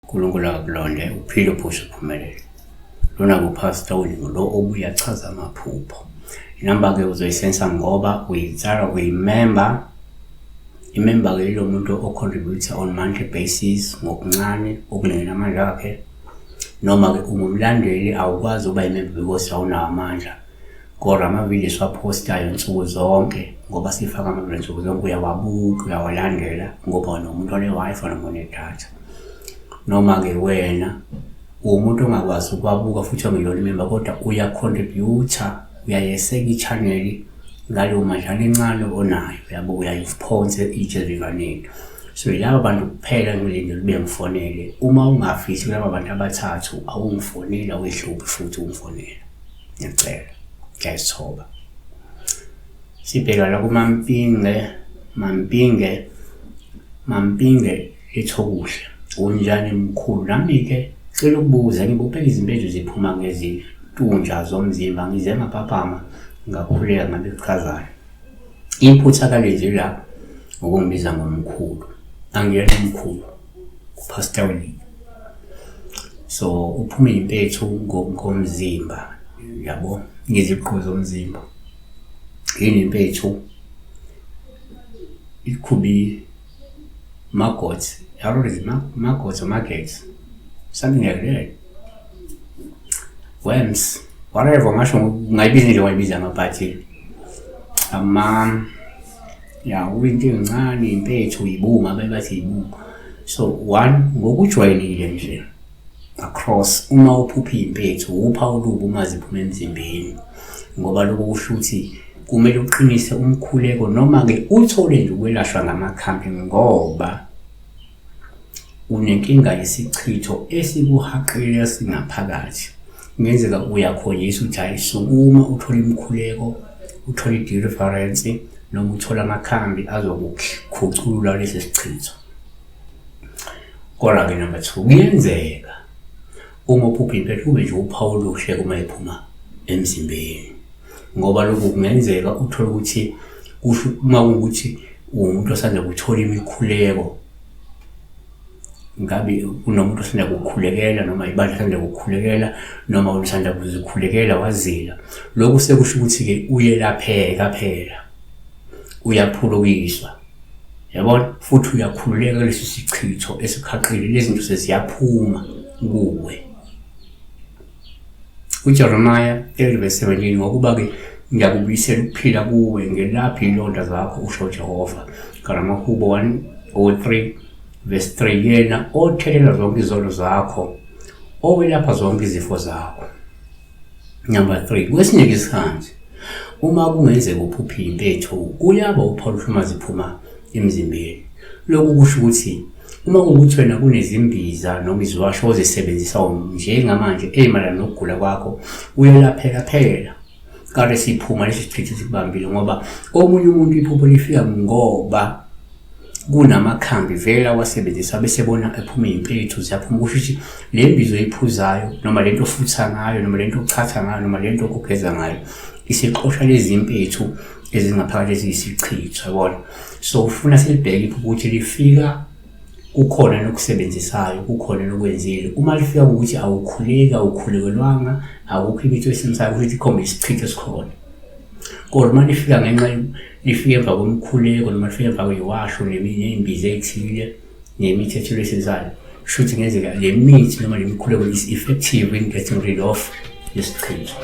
uNkulunkulu akulonde uphile uphushe uphumelele. Lona nguPastor Ulingo lo obuya achaza amaphupho. Inamba-ke uzoyisensa ngoba uyitsala uyimember. Imember-ke yilo muntu ocontribute on monthly basis ngokuncane okulingana amandla akhe. Noma-ke ungumlandeli awukwazi ukuba imember because awunawo amandla. Kodwa amavidiyo siwaphostayo nsuku zonke ngoba sifaka amavidiyo nsuku zonke uyawabuka uyawalandela ngoba nomuntu one-Wi-Fi noma nedatha. Noma-ke wena umuntu ongakwazi ukwabuka futhi ongeyona imember kodwa uyacontributor uyayeseka i-channel ngaleyo madlana encane onayo yabo uyayiphonse ijezivaneni. So laba bantu kuphela ngilinde libe ngifonele. Uma ungafisi kulaba bantu abathathu awungifonela wehluphi futhi ungifonela. Ngiyacela. Ngiyayithoba. Sibheka la Mampinge ethokuhle. Unjani mkhulu? Nami-ke cela ukubuza ngibophe izimbezu ziphuma ngezitunja zomzimba ngize ngaphaphama ngakhuleka ngabe kuchazayo. Iphutha kalezi la ngokungibiza ngomkhulu. Angiyena umkhulu uPastor Ulingo. So uphuma impethu ngomzimba yabo ngeziqhu zomzimba. Yini impethu? It could be maggots. I don't know, maggots or maggots. Something like that. Worms. Whatever, ngasho ngayibiza nje wayibiza ngaphathi. Ya uyinto encane impethu ibunga bebathi ibunga. So one ngokujwayelekile nje across uma uphupha impethu upha ulubu uma ziphuma emzimbeni ngoba lokho kusho ukuthi kumele uqinise umkhuleko noma ke uthole nje ukwelashwa ngamakhambi ngoba unenkinga yesichitho esikuhaqile singaphakathi. Ngenzeka uyakhonyisa ukuthi ayisukuma uthola imkhuleko uthola i-deliverance noma uthola amakhambi azokukhuculula lesi sichitho. Kodwa ke number 2 kuyenzeka uma uphupha impethu ube nje uphawu oluhle uma iphuma emzimbeni ngoba lokho kungenzeka uthola ukuthi kusho uma ukuthi umuntu osanda kuthola imikhuleko ngabe kunomuntu osanda kukhulekela noma ibandla osanda kukhulekela noma usanda kuzikhulekela wazila. Lokho sekusho ukuthi ke uyelapheka phela uyaphulukiswa yabona futhi uyakhululeka lesi sichitho esikhaqile lezi zinto seziyaphuma kuwe. uJeremiah 3:17 ngokuba ke ngiyakubuyisela ukuphila kuwe ngelaphi ilonda zakho usho Jehova. Karamahubo 1:3 yena othelela zonke izono zakho owelapha zonke izifo zakho. Number 3 kwesinye isikhathi uma kungenzeka uphupha impethu kuyaba uPaul uma ziphuma emzimbeni. Lokhu kusho ukuthi uma ukuthi wena kunezimbiza noma izwasho ozisebenzisa njengamanje ezimalana nokugula kwakho uyelapheka phela kade siphuma lesichitho sikubambile ngoba omunye umuntu iphupho lifika ngoba kunamakhambi vela wasebenzisa bese bona ephuma impethu ziyaphuma. Kusho ukuthi le mbizo oyiphuzayo noma lento ofutha ngayo noma lento ochatha ngayo noma lento okugeza ngayo isiqosha lezi impethu ezingaphakathi eziyisichitho yabona. So ufuna silibheke iphupho ukuthi lifika kukhona nokusebenzisayo kukhona nokwenzile. Uma lifika ukuthi awukhulekelwanga awukho impethu esimsayo ukuthi ikhombe isichitho esikhona. Kodwa uma lifika ngenxa lifika emva komkhuleko noma lifika emva kweyiwasho neminye imbiza ethile nemithi ethile esizayo shuthi ngenzeka le mithi noma le mikhuleko is effective in getting rid of this chitho.